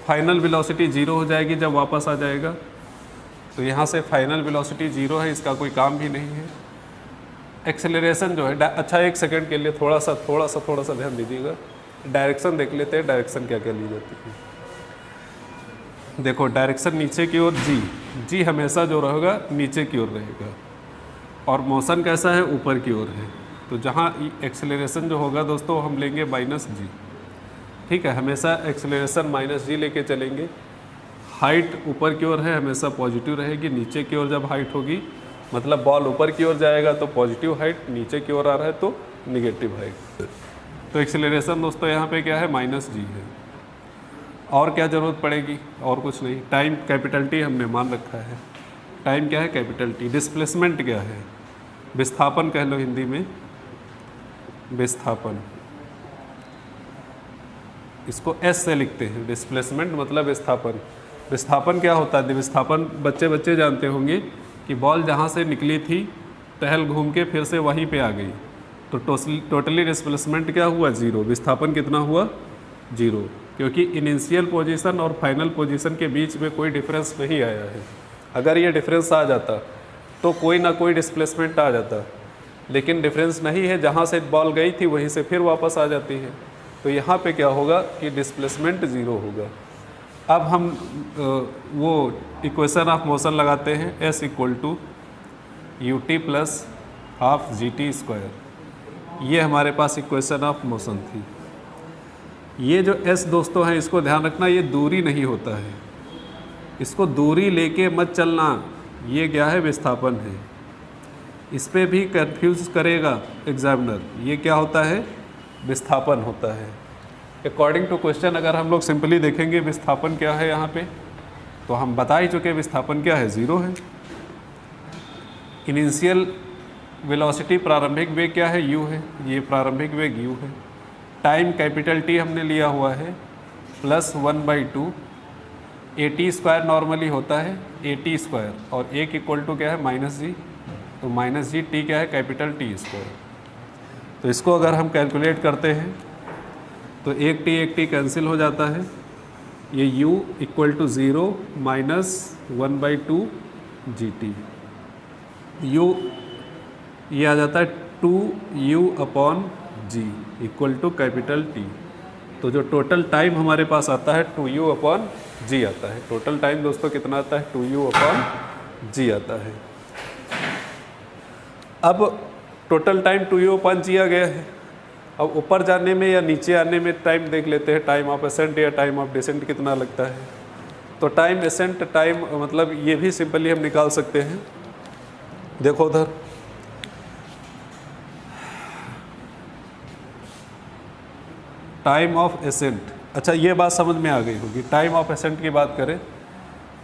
फाइनल वेलोसिटी 0 हो जाएगी जब वापस आ जाएगा, तो यहाँ से फाइनल वेलोसिटी 0 है, इसका कोई काम भी नहीं है। एक्सेलरेशन जो है, अच्छा 1 सेकंड के लिए थोड़ा सा ध्यान दीजिएगा, डायरेक्शन देख लेते हैं, डायरेक्शन क्या क्या ली जाती है। देखो डायरेक्शन नीचे की ओर जी हमेशा जो रहेगा नीचे की ओर रहेगा, और मोशन कैसा है, ऊपर की ओर है। तो जहाँ एक्सेलरेशन जो होगा दोस्तों हम लेंगे -g, ठीक है, हमेशा एक्सेलरेशन -g लेके चलेंगे। हाइट ऊपर की ओर है, हमेशा पॉजिटिव रहेगी, नीचे की ओर जब हाइट होगी मतलब बॉल ऊपर की ओर जाएगा तो पॉजिटिव हाइट, नीचे की ओर आ रहा है तो निगेटिव हाइट। तो एक्सेलरेशन दोस्तों यहाँ पे क्या है, -g है। और क्या ज़रूरत पड़ेगी, और कुछ नहीं। टाइम कैपिटल T हमने मान रखा है। टाइम क्या है, कैपिटल T। डिस्प्लेसमेंट क्या है, विस्थापन कह लो हिंदी में, विस्थापन। इसको S से लिखते हैं, डिस्प्लेसमेंट मतलब विस्थापन। विस्थापन क्या होता है, विस्थापन बच्चे जानते होंगे कि बॉल जहाँ से निकली थी टहल घूम के फिर से वहीं पे आ गई, तो टोटली डिस्प्लेसमेंट क्या हुआ, 0। विस्थापन कितना हुआ, 0, क्योंकि इनिशियल पोजीशन और फाइनल पोजीशन के बीच में कोई डिफरेंस नहीं आया है। अगर ये डिफरेंस आ जाता तो कोई ना कोई डिस्प्लेसमेंट आ जाता, लेकिन डिफरेंस नहीं है, जहाँ से बॉल गई थी वहीं से फिर वापस आ जाती है। तो यहाँ पे क्या होगा कि डिस्प्लेसमेंट 0 होगा। अब हम वो इक्वेशन ऑफ मोशन लगाते हैं, S = ut + ½ gt²। ये हमारे पास इक्वेशन ऑफ मोशन थी। ये जो S दोस्तों है, इसको ध्यान रखना, ये दूरी नहीं होता है, इसको दूरी लेके मत चलना। ये क्या है, विस्थापन है। इस पे भी कंफ्यूज करेगा एग्जामिनर, ये क्या होता है, विस्थापन होता है। अकॉर्डिंग टू क्वेश्चन अगर हम लोग सिंपली देखेंगे विस्थापन क्या है यहाँ पे, तो हम बता ही चुके विस्थापन क्या है, 0 है। इनिशियल वेलोसिटी प्रारंभिक वेग क्या है, u है, ये प्रारंभिक वेग u है। टाइम कैपिटल T हमने लिया हुआ है +1/2। at² नॉर्मली होता है at², और a = क्या है, -g, तो -g, t क्या है, कैपिटल T²। तो इसको अगर हम कैलकुलेट करते हैं तो एक t कैंसिल हो जाता है, ये u = 0 -1/2 gt। u ये आ जाता है 2u/g = कैपिटल T। तो जो टोटल टाइम हमारे पास आता है 2u/g आता है। टोटल टाइम दोस्तों कितना आता है, 2u/g आता है। अब टोटल टाइम 2u/g आ गया है। अब ऊपर जाने में या नीचे आने में टाइम देख लेते हैं, टाइम ऑफ असेंट या टाइम ऑफ डिसेंट कितना लगता है। तो टाइम असेंट टाइम मतलब ये भी सिंपली हम निकाल सकते हैं। देखो उधर, टाइम ऑफ एसेंट, अच्छा ये बात समझ में आ गई होगी। टाइम ऑफ एसेंट की बात करें,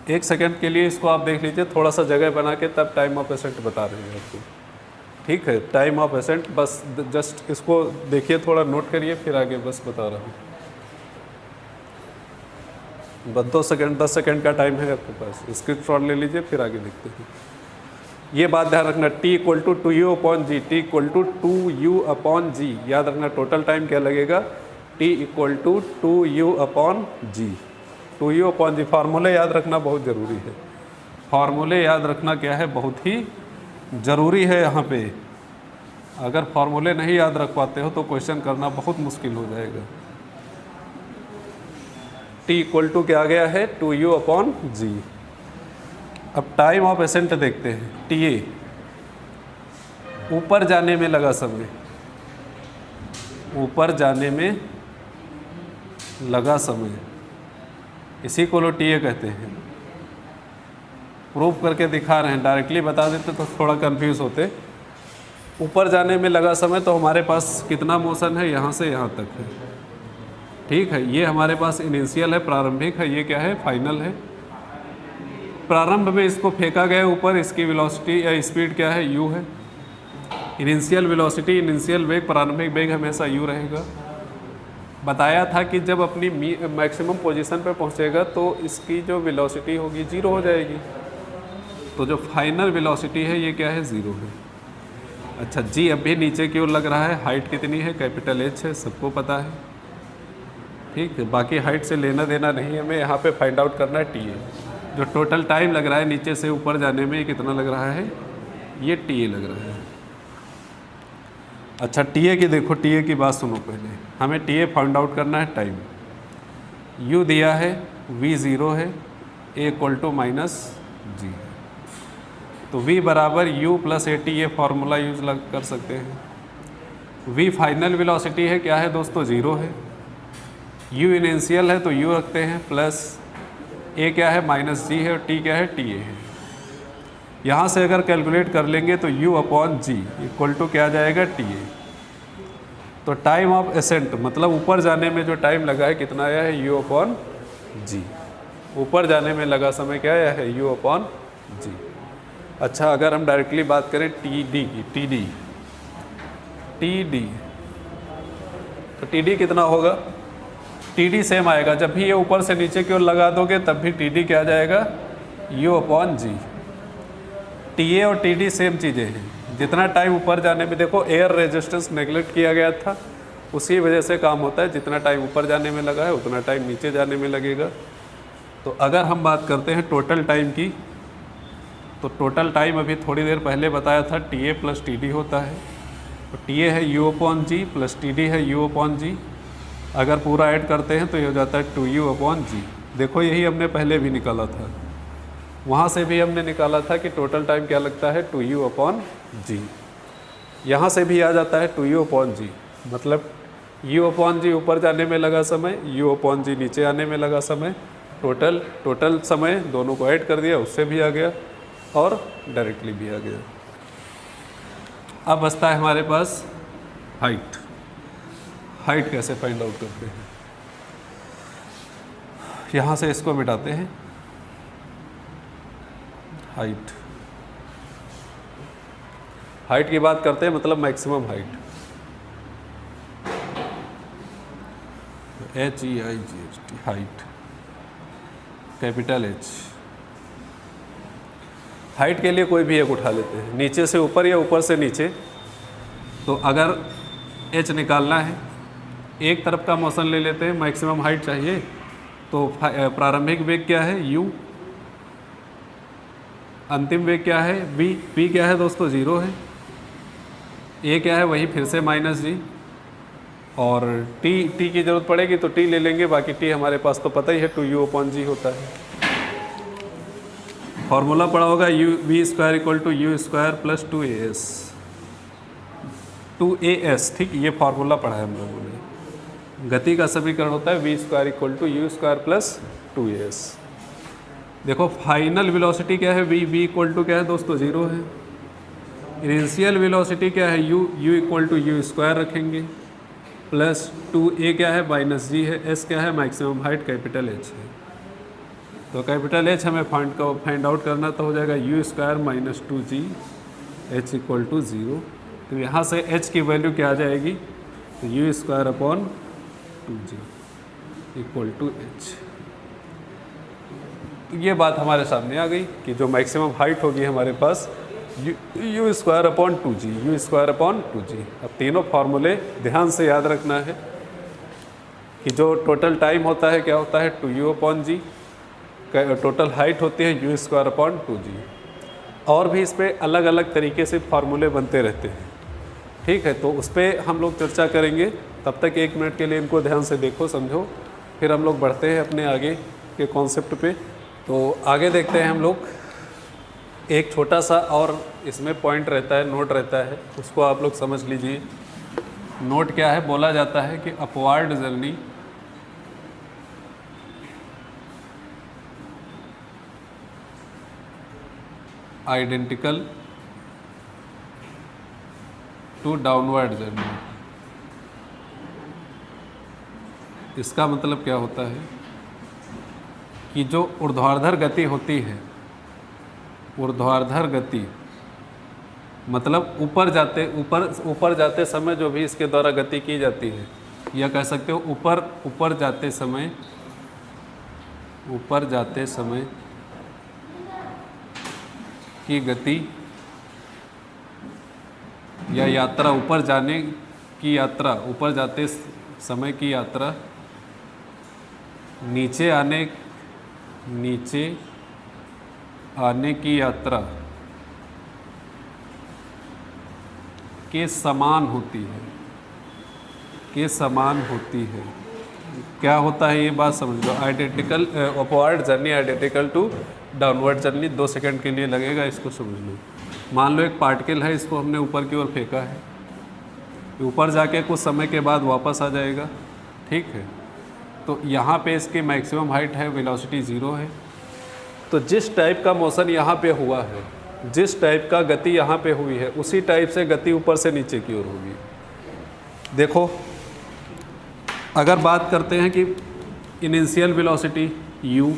1 सेकंड के लिए इसको आप देख लीजिए, थोड़ा सा जगह बना के तब टाइम ऑफ एसेंट बता रहे हैं आपको, ठीक है। टाइम ऑफ एसेंट बस जस्ट इसको देखिए, थोड़ा नोट करिए, फिर आगे बस बता रहा हूँ। बस 2 सेकंड 10 सेकंड का टाइम है आपके पास, स्क्रीनशॉट ले लीजिए, फिर आगे देखते हैं। ये बात ध्यान रखना, T = 2u/g, T = 2u/g, याद रखना। टोटल टाइम क्या लगेगा, T = 2u/g। 2u/g फार्मूले याद रखना बहुत ज़रूरी है। फार्मूले याद रखना क्या है, बहुत ही ज़रूरी है यहाँ पे। अगर फार्मूले नहीं याद रख पाते हो तो क्वेश्चन करना बहुत मुश्किल हो जाएगा। T = क्या आ गया है, 2u/g। अब टाइम ऑफ एसेंट देखते हैं, TA, ऊपर जाने में लगा समय, ऊपर जाने में लगा समय, इसी को लोग TA कहते हैं। प्रूफ करके दिखा रहे हैं, डायरेक्टली बता देते तो थोड़ा कंफ्यूज होते। ऊपर जाने में लगा समय, तो हमारे पास कितना मोशन है, यहाँ से यहाँ तक है, ठीक है। ये हमारे पास इनिशियल है, प्रारंभिक है, ये क्या है, फाइनल है। प्रारंभ में इसको फेंका गया ऊपर, इसकी वेलोसिटी या स्पीड क्या है, u है। इनिशियल वेलोसिटी, इनिशियल वेग, प्रारंभिक वेग हमेशा u रहेगा। बताया था कि जब अपनी मैक्सिमम पोजीशन पे पहुंचेगा तो इसकी जो वेलोसिटी होगी 0 हो जाएगी। तो जो फाइनल वेलोसिटी है ये क्या है, 0 है। अच्छा, g अब भी नीचे की ओर लग रहा है। हाइट कितनी है, कैपिटल H है, सबको पता है, ठीक है। बाकी हाइट से लेना देना नहीं है, हमें यहाँ पे फाइंड आउट करना है TA। जो टोटल टाइम लग रहा है नीचे से ऊपर जाने में, कितना लग रहा है, ये TA लग रहा है। अच्छा, TA की देखो, TA की बात सुनो पहले। हमें TA फाइंड आउट करना है टाइम। U दिया है, V 0 है, A = -g। तो V = U + AT, ये फार्मूला यूज कर सकते हैं। V फाइनल वेलोसिटी है, क्या है दोस्तों, 0 है। U इनिशियल है तो U रखते हैं, प्लस A क्या है, -g है, और T क्या है, TA है। यहाँ से अगर कैलकुलेट कर लेंगे तो u upon g equal to क्या आ जाएगा TA। तो टाइम ऑफ एसेंट मतलब ऊपर जाने में जो टाइम लगा है कितना आया है u अपॉन जी। ऊपर जाने में लगा समय क्या आया है u अपॉन जी। अच्छा अगर हम डायरेक्टली बात करें TD की TD तो TD कितना होगा, TD सेम आएगा। जब भी ये ऊपर से नीचे की ओर लगा दोगे तब भी TD क्या आ जाएगा u अपॉन जी। TA और TD सेम चीज़ें हैं। जितना टाइम ऊपर जाने में, देखो एयर रेजिस्टेंस नेगलेक्ट किया गया था, उसी वजह से काम होता है। जितना टाइम ऊपर जाने में लगा है उतना टाइम नीचे जाने में लगेगा। तो अगर हम बात करते हैं टोटल टाइम की, तो टोटल टाइम अभी थोड़ी देर पहले बताया था TA प्लस TD होता है। तो TA है u अपॉन जी प्लस TD है u अपॉन जी। अगर पूरा ऐड करते हैं तो ये हो जाता है 2u अपॉन जी। देखो यही हमने पहले भी निकाला था, वहाँ से भी हमने निकाला था कि टोटल टाइम क्या लगता है 2u अपॉन जी। यहाँ से भी आ जाता है 2u अपॉन जी, मतलब u अपॉन जी ऊपर जाने में लगा समय, u अपॉन जी नीचे आने में लगा समय। टोटल समय दोनों को ऐड कर दिया, उससे भी आ गया और डायरेक्टली भी आ गया। अब बचता है हमारे पास हाइट कैसे फाइंड आउट करते हैं। यहाँ से इसको मिटाते हैं। हाइट की बात करते हैं, मतलब maximum height HEIGHT height, capital H। Height के लिए कोई भी एक उठा लेते हैं, नीचे से ऊपर या ऊपर से नीचे। तो अगर H निकालना है, एक तरफ का मोशन ले लेते हैं, मैक्सिमम हाइट चाहिए। तो प्रारंभिक वेग क्या है u, अंतिम वेग क्या है v क्या है दोस्तों 0 है, a क्या है वही फिर से माइनस जी, और t की ज़रूरत पड़ेगी तो t ले लेंगे, बाकी t हमारे पास तो पता ही है 2u अपॉन जी होता है। फॉर्मूला पड़ा होगा v square equal to u square plus 2as, ठीक, ये फार्मूला पढ़ा है हम लोगों ने। गति का समीकरण होता है v square equal to u square plus 2as। देखो फाइनल वेलोसिटी क्या है v इक्वल टू क्या है दोस्तों 0 है। इनिशियल वेलोसिटी क्या है u equal to u square रखेंगे, प्लस 2a क्या है माइनस g है, s क्या है मैक्सिमम हाइट कैपिटल H है। तो कैपिटल H हमें फाइंड आउट करना तो हो जाएगा u square minus 2g h equal to 0। तो यहाँ से h की वैल्यू क्या आ जाएगी, तो u square upon 2g equal to h। तो ये बात हमारे सामने आ गई कि जो मैक्सिमम हाइट होगी हमारे पास u square upon 2g, u square upon 2g। अब तीनों फार्मूले ध्यान से याद रखना है कि जो टोटल टाइम होता है क्या होता है 2u अपॉन जी, टोटल हाइट होती है u स्क्वायर अपॉन 2g। और भी इस पर अलग अलग तरीके से फार्मूले बनते रहते हैं, ठीक है। तो उस पर हम लोग चर्चा करेंगे, तब तक 1 मिनट के लिए इनको ध्यान से देखो समझो, फिर हम लोग बढ़ते हैं अपने आगे के कॉन्सेप्ट पे। तो आगे देखते हैं हम लोग, एक छोटा सा और इसमें पॉइंट रहता है, नोट रहता है, उसको आप लोग समझ लीजिए। नोट क्या है, बोला जाता है कि upward journey identical to downward journey. इसका मतलब क्या होता है कि जो ऊर्ध्वाधर गति होती है, ऊर्ध्वाधर गति मतलब ऊपर जाते समय जो भी इसके द्वारा गति की जाती है, या कह सकते हो ऊपर जाते समय की गति या यात्रा, ऊपर जाते समय की यात्रा, नीचे आने की यात्रा के समान होती है। क्या होता है ये बात समझ लो। Identical upward journey identical to downward journey. 2 second के लिए लगेगा, इसको समझ लो। मान लो एक पार्टिकल है, इसको हमने ऊपर की ओर फेंका है, ऊपर जाके कुछ समय के बाद वापस आ जाएगा, ठीक है। तो यहाँ पे इसकी मैक्सिमम हाइट है, वेलोसिटी 0 है। तो जिस टाइप का मोशन यहाँ पे हुआ है जिस टाइप का गति यहाँ पे हुई है उसी टाइप से गति ऊपर से नीचे की ओर होगी। देखो, अगर बात करते हैं कि इनिशियल वेलोसिटी u,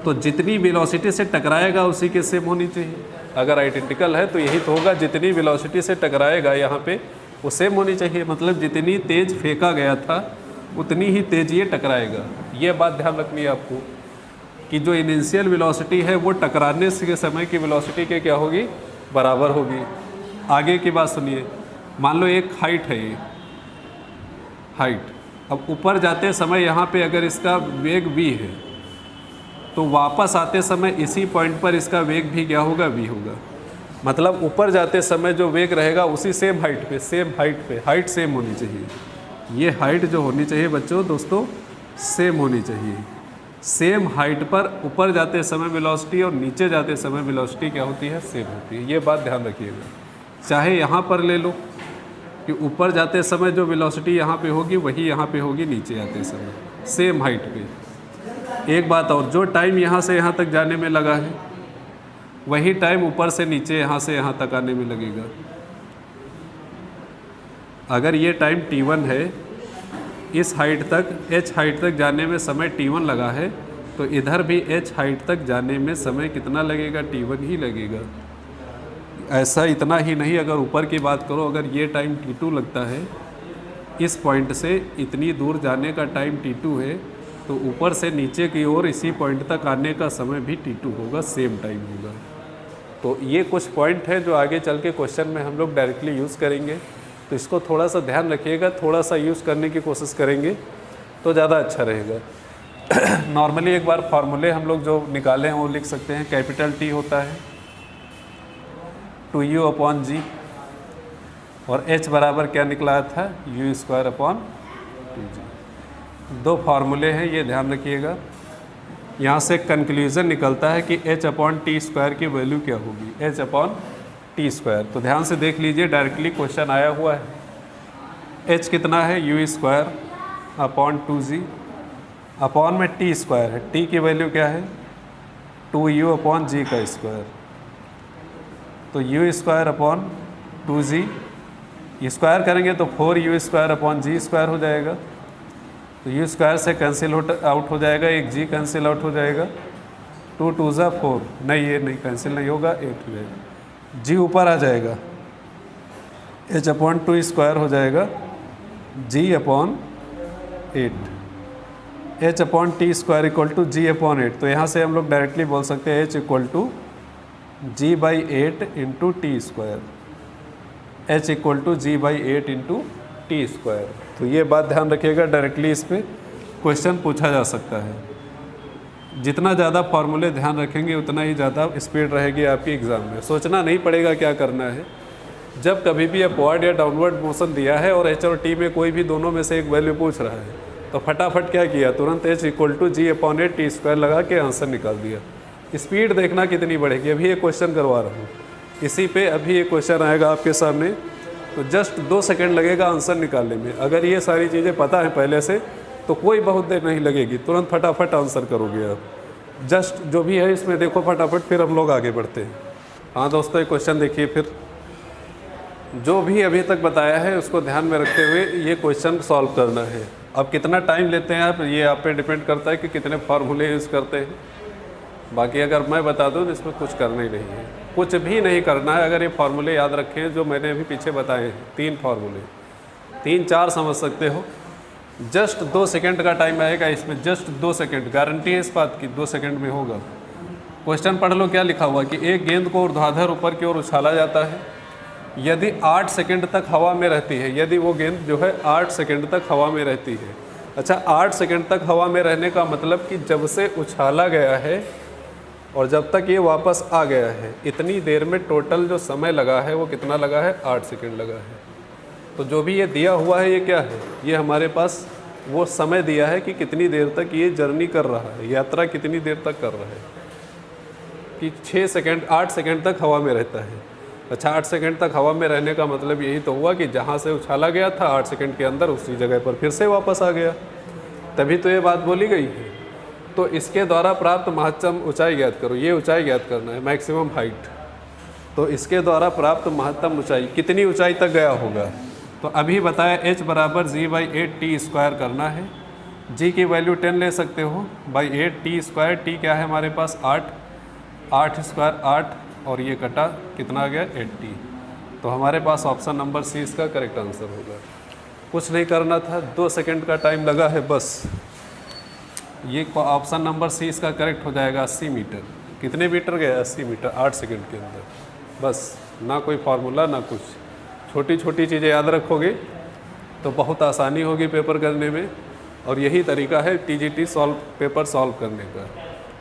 तो जितनी वेलोसिटी से टकराएगा उसी के सेम होनी चाहिए। अगर आइडेंटिकल है तो यही तो होगा, जितनी वेलोसिटी से टकराएगा यहाँ पे वो सेम होनी चाहिए। मतलब जितनी तेज़ फेंका गया था उतनी ही तेज़ ये टकराएगा। ये बात ध्यान रखनी है आपको कि जो इनिशियल वेलोसिटी है वो टकराने के समय की वेलोसिटी के क्या होगी, बराबर होगी। आगे की बात सुनिए, मान लो एक हाइट है, ये हाइट, अब ऊपर जाते समय यहाँ पे अगर इसका वेग v है तो वापस आते समय इसी पॉइंट पर इसका वेग भी क्या होगा, v होगा। मतलब ऊपर जाते समय जो वेग रहेगा उसी सेम हाइट पे हाइट सेम होनी चाहिए। ये हाइट जो होनी चाहिए बच्चों, दोस्तों, सेम होनी चाहिए। सेम हाइट पर ऊपर जाते समय वेलोसिटी और नीचे जाते समय वेलोसिटी क्या होती है, सेम होती है। ये बात ध्यान रखिएगा। चाहे यहाँ पर ले लो कि ऊपर जाते समय जो वेलोसिटी यहाँ पे होगी वही यहाँ पे होगी नीचे आते समय, सेम हाइट पे। एक बात और, जो टाइम यहाँ से यहाँ तक जाने में लगा है वही टाइम ऊपर से नीचे यहाँ से यहाँ तक आने में लगेगा। अगर ये टाइम t1 है, इस हाइट तक h हाइट तक जाने में समय t1 लगा है, तो इधर भी h हाइट तक जाने में समय कितना लगेगा, t1 ही लगेगा। ऐसा इतना ही नहीं, अगर ऊपर की बात करो, अगर ये टाइम t2 लगता है, इस पॉइंट से इतनी दूर जाने का टाइम t2 है, तो ऊपर से नीचे की ओर इसी पॉइंट तक आने का समय भी t2 होगा, सेम टाइम होगा। तो ये कुछ पॉइंट है जो आगे चल के क्वेश्चन में हम लोग डायरेक्टली यूज़ करेंगे, तो इसको थोड़ा सा ध्यान रखिएगा, थोड़ा सा यूज़ करने की कोशिश करेंगे तो ज़्यादा अच्छा रहेगा। नॉर्मली एक बार फार्मूले हम लोग जो निकाले हैं वो लिख सकते हैं। कैपिटल T होता है 2u/g और h बराबर क्या निकला था, u²/2g। दो फार्मूले हैं, ये ध्यान रखिएगा। यहाँ से कंक्लूज़न निकलता है कि h/t² की वैल्यू क्या होगी, h/t²। तो ध्यान से देख लीजिए, डायरेक्टली क्वेश्चन आया हुआ है। h कितना है, u²/2g, अपॉन में t² है, t की वैल्यू क्या है, 2u/g का स्क्वायर। तो u²/2g, स्क्वायर करेंगे तो 4u²/g² हो जाएगा। तो u² से कैंसिल आउट हो जाएगा, एक g कैंसिल आउट हो जाएगा, 2 2 ज़ा 4, नहीं ये नहीं कैंसिल नहीं होगा, 8 हो जाएगा। g ऊपर आ जाएगा, h/2² हो जाएगा g/8, h/t² = g/8। तो यहाँ से हम लोग डायरेक्टली बोल सकते हैं h = g/8 × t², h = g/8 × t²। तो ये बात ध्यान रखिएगा, डायरेक्टली इस पर क्वेश्चन पूछा जा सकता है। जितना ज़्यादा फार्मूले ध्यान रखेंगे उतना ही ज़्यादा स्पीड रहेगी आपकी एग्ज़ाम में। सोचना नहीं पड़ेगा क्या करना है। जब कभी भी अपवर्ड या डाउनवर्ड मोशन दिया है और h और t में कोई भी दोनों में से एक वैल्यू पूछ रहा है, तो फटाफट क्या किया, तुरंत h = g/8 t² लगा के आंसर निकाल दिया। स्पीड देखना कितनी बढ़ेगी। अभी एक क्वेश्चन करवा रहा हूँ, इसी पे अभी एक क्वेश्चन आएगा आपके सामने, तो जस्ट 2 सेकंड लगेगा आंसर निकालने में। अगर ये सारी चीज़ें पता है पहले से तो कोई बहुत देर नहीं लगेगी, तुरंत फटाफट आंसर करोगे आप। जस्ट जो भी है इसमें देखो फटाफट, फिर हम लोग आगे बढ़ते हैं। हाँ दोस्तों, एक क्वेश्चन देखिए, फिर जो भी अभी तक बताया है उसको ध्यान में रखते हुए ये क्वेश्चन सॉल्व करना है। अब कितना टाइम लेते हैं आप, ये आप पे डिपेंड करता है कि कितने फार्मूले यूज़ करते हैं। बाकी अगर मैं बता दूँ तो इसमें कुछ करना ही नहीं है, कुछ भी नहीं करना है। अगर ये फार्मूले याद रखें जो मैंने अभी पीछे बताए हैं, 3 फार्मूले, 3-4 समझ सकते हो। जस्ट 2 सेकंड का टाइम आएगा इसमें, जस्ट 2 सेकंड, गारंटी है इस बात की 2 सेकंड में होगा। क्वेश्चन पढ़ लो क्या लिखा हुआ कि एक गेंद को ऊर्ध्वाधर ऊपर की ओर उछाला जाता है, यदि 8 सेकंड तक हवा में रहती है। यदि वो गेंद जो है 8 सेकंड तक हवा में रहती है। अच्छा, 8 सेकंड तक हवा में रहने का मतलब कि जब से उछाला गया है और जब तक ये वापस आ गया है, इतनी देर में टोटल जो समय लगा है वो कितना लगा है, 8 सेकंड लगा है। तो जो भी ये दिया हुआ है ये क्या है, ये हमारे पास वो समय दिया है कि कितनी देर तक ये जर्नी कर रहा है, यात्रा कितनी देर तक कर रहा है, कि 8 सेकंड तक हवा में रहता है। अच्छा, 8 सेकंड तक हवा में रहने का मतलब यही तो हुआ कि जहाँ से उछाला गया था 8 सेकंड के अंदर उसी जगह पर फिर से वापस आ गया, तभी तो ये बात बोली गई है। तो इसके द्वारा प्राप्त महत्तम ऊंचाई ज्ञात करो। ये ऊंचाई ज्ञात करना है, मैक्सिमम हाइट। तो इसके द्वारा प्राप्त महत्तम ऊंचाई कितनी ऊंचाई तक गया होगा। तो अभी बताया h बराबर g/8t² करना है। g की वैल्यू 10 ले सकते हो बाई 8t²। t क्या है हमारे पास 8, 8² 8 और ये कटा कितना आ गया 80। तो हमारे पास ऑप्शन नंबर सी इसका करेक्ट आंसर होगा। कुछ नहीं करना था, 2 सेकंड का टाइम लगा है बस। ये ऑप्शन नंबर सी इसका करेक्ट हो जाएगा। 80 मीटर, कितने मीटर गया 80 मीटर 8 सेकंड के अंदर। बस ना कोई फार्मूला ना कुछ, छोटी छोटी चीज़ें याद रखोगे तो बहुत आसानी होगी पेपर करने में। और यही तरीका है टीजीटी पेपर सॉल्व करने का,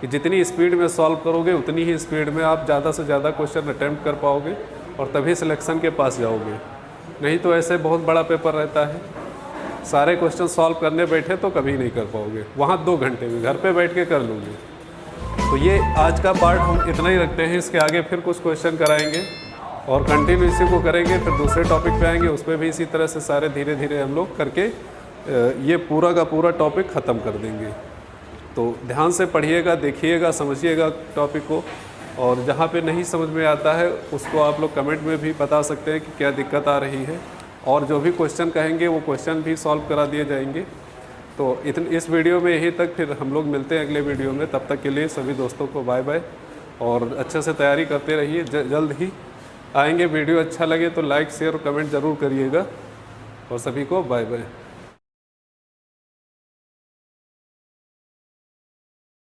कि जितनी स्पीड में सॉल्व करोगे उतनी ही स्पीड में आप ज़्यादा से ज़्यादा क्वेश्चन अटैम्प्ट कर पाओगे और तभी सिलेक्शन के पास जाओगे। नहीं तो ऐसे बहुत बड़ा पेपर रहता है, सारे क्वेश्चन सॉल्व करने बैठे तो कभी नहीं कर पाओगे। वहाँ 2 घंटे में घर पे बैठ के कर लोगे। तो ये आज का पार्ट हम इतना ही रखते हैं। इसके आगे फिर कुछ क्वेश्चन कराएंगे और कंटिन्यू इसी को करेंगे। फिर दूसरे टॉपिक पे आएंगे, उस पर भी इसी तरह से सारे धीरे धीरे हम लोग करके ये पूरा का पूरा टॉपिक ख़त्म कर देंगे। तो ध्यान से पढ़िएगा, देखिएगा, समझिएगा टॉपिक को। और जहाँ पे नहीं समझ में आता है उसको आप लोग कमेंट में भी बता सकते हैं कि क्या दिक्कत आ रही है, और जो भी क्वेश्चन कहेंगे वो क्वेश्चन भी सॉल्व करा दिए जाएंगे। तो इस वीडियो में यहीं तक, फिर हम लोग मिलते हैं अगले वीडियो में। तब तक के लिए सभी दोस्तों को बाय बाय, और अच्छे से तैयारी करते रहिए। जल्द ही आएंगे। वीडियो अच्छा लगे तो लाइक शेयर और कमेंट ज़रूर करिएगा, और सभी को बाय बाय।